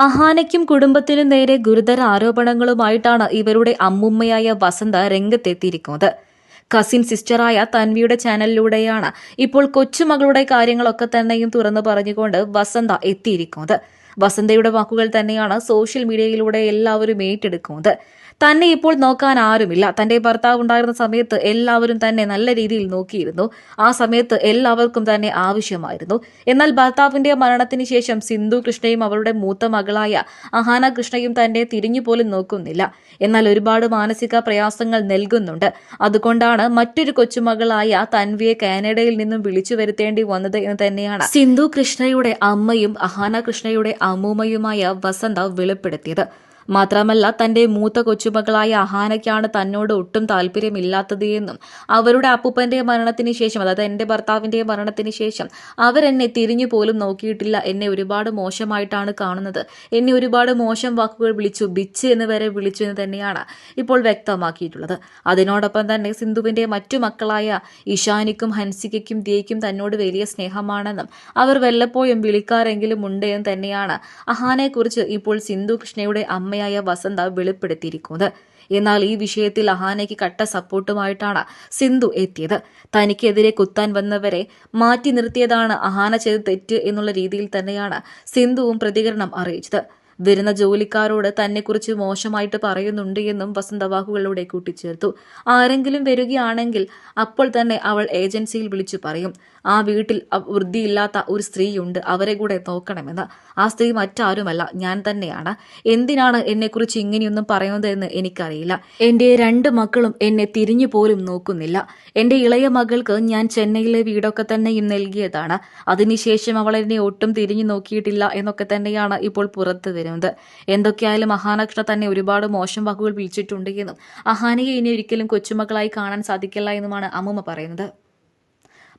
അഹാനയ്ക്കും കുടുംബത്തിനും നേരെ ഗുരുതര ആരോപണങ്ങളുമായിട്ടാണ് ഇവരുടെ അമ്മുമ്മയായ വസന്ത രംഗത്തെത്തിയിരിക്കുന്നത്. കസിൻ സിസ്റ്ററായ തൻവിയുടെ ചാനലിലൂടെയാണ് ഇപ്പോൾ കൊച്ചുമകളുടെ കാര്യങ്ങളൊക്കെ തന്നെയും തുറന്നു പറഞ്ഞുകൊണ്ട് വസന്ത എത്തിയിരിക്കുന്നത്. വസന്തയുടെ വാക്കുകൾ തന്നെയാണ് സോഷ്യൽ മീഡിയയിലൂടെ എല്ലാവരും ഏറ്റെടുക്കുന്നത്. തന്നെ ഇപ്പോൾ നോക്കാൻ ആരുമില്ല. തന്റെ ഭർത്താവ് ഉണ്ടായിരുന്ന സമയത്ത് എല്ലാവരും തന്നെ നല്ല രീതിയിൽ നോക്കിയിരുന്നു. ആ സമയത്ത് എല്ലാവർക്കും തന്നെ ആവശ്യമായിരുന്നു. എന്നാൽ ഭർത്താവിന്റെ മരണത്തിന് ശേഷം സിന്ധു കൃഷ്ണയും അവളുടെ മൂത്ത മകളായ അഹാന കൃഷ്ണയും തന്നെ തിരിഞ്ഞുപോലും നോക്കുന്നില്ല. എന്നാൽ ഒരുപാട് മാനസിക പ്രയാസങ്ങൾ നൽകുന്നുണ്ട്. അതുകൊണ്ടാണ് മറ്റൊരു കൊച്ചുമകളായ തൻവിയെ കാനഡയിൽ നിന്നും വിളിച്ചു വരുത്തേണ്ടി വന്നത് എന്ന് തന്നെയാണ് സിന്ധു കൃഷ്ണയുടെ അമ്മയും അഹാന കൃഷ്ണയുടെ അമ്മൂമ്മയുമായ വസന്ത വെളിപ്പെടുത്തിയത്. മാത്രമല്ല, തന്റെ മൂത്ത കൊച്ചുമകളായ അഹാനയ്ക്കാണ് തന്നോട് ഒട്ടും താല്പര്യമില്ലാത്തത് എന്നും അവരുടെ അപ്പൂപ്പന്റെ മരണത്തിന് ശേഷം, അതായത് എന്റെ ഭർത്താവിന്റെ മരണത്തിന് ശേഷം അവരെന്നെ തിരിഞ്ഞു പോലും നോക്കിയിട്ടില്ല. എന്നെ ഒരുപാട് മോശമായിട്ടാണ് കാണുന്നത്. എന്നെ ഒരുപാട് മോശം വാക്കുകൾ വിളിച്ചു, ബിച്ച് എന്ന് വരെ വിളിച്ചു എന്ന് തന്നെയാണ് ഇപ്പോൾ വ്യക്തമാക്കിയിട്ടുള്ളത്. അതിനോടൊപ്പം തന്നെ സിന്ധുവിന്റെ മറ്റു മക്കളായ ഇഷാനിക്കും ഹൻസികയ്ക്കും ദിയയ്ക്കും തന്നോട് വലിയ സ്നേഹമാണെന്നും അവർ വല്ലപ്പോഴും വിളിക്കാരെങ്കിലും ഉണ്ട് എന്ന് തന്നെയാണ് അഹാനെക്കുറിച്ച് ഇപ്പോൾ സിന്ധു കൃഷ്ണയുടെ അമ്മയായ വസന്ത വെളിപ്പെടുത്തിയിരിക്കുന്നത്. എന്നാൽ ഈ വിഷയത്തിൽ അഹാനയ്ക്ക് കട്ട സപ്പോർട്ടുമായിട്ടാണ് സിന്ധു എത്തിയത്. തനിക്കെതിരെ കുത്താൻ വന്നവരെ മാറ്റി നിർത്തിയതാണ് അഹാന ചെയ്ത തെറ്റ് എന്നുള്ള രീതിയിൽ തന്നെയാണ് സിന്ധുവും പ്രതികരണം അറിയിച്ചത്. വരുന്ന ജോലിക്കാരോട് തന്നെക്കുറിച്ച് മോശമായിട്ട് പറയുന്നുണ്ട് എന്നും വസന്ത വാക്കുകളിലൂടെ കൂട്ടിച്ചേർത്തു. ആരെങ്കിലും വരികയാണെങ്കിൽ അപ്പോൾ തന്നെ അവൾ ഏജൻസിയിൽ വിളിച്ചു പറയും, ആ വീട്ടിൽ വൃത്തിയില്ലാത്ത ഒരു സ്ത്രീയുണ്ട്, അവരെ കൂടെ നോക്കണമെന്ന്. ആ സ്ത്രീ മറ്റാരുമല്ല, ഞാൻ തന്നെയാണ്. എന്തിനാണ് എന്നെക്കുറിച്ച് ഇങ്ങനെയൊന്നും പറയുന്നതെന്ന് എനിക്കറിയില്ല. എൻ്റെ 2 മക്കളും എന്നെ തിരിഞ്ഞു പോലും നോക്കുന്നില്ല. എൻ്റെ ഇളയ മകൾക്ക് ഞാൻ ചെന്നൈയിലെ വീടൊക്കെ തന്നെയും നൽകിയതാണ്. അതിനുശേഷം അവൾ എന്നെ ഒട്ടും തിരിഞ്ഞു നോക്കിയിട്ടില്ല എന്നൊക്കെ തന്നെയാണ് ഇപ്പോൾ പുറത്തു വരുന്നത്. എന്തൊക്കെയായാലും അഹാന കൃഷ്ണ തന്നെ ഒരുപാട് മോശം വാക്കുകൾ വിളിച്ചിട്ടുണ്ട് എന്നും അഹാനയെ ഇനി ഒരിക്കലും കൊച്ചുമകളായി കാണാൻ സാധിക്കില്ല എന്നുമാണ് അമ്മുമ്മ പറയുന്നത്.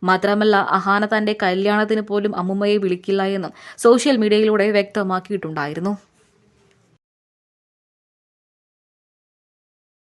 മാത്രമല്ല, അഹാന തന്റെ കല്യാണത്തിന് പോലും അമ്മുമ്മയെ വിളിക്കില്ല എന്നും സോഷ്യൽ മീഡിയയിലൂടെ വ്യക്തമാക്കിയിട്ടുണ്ടായിരുന്നു.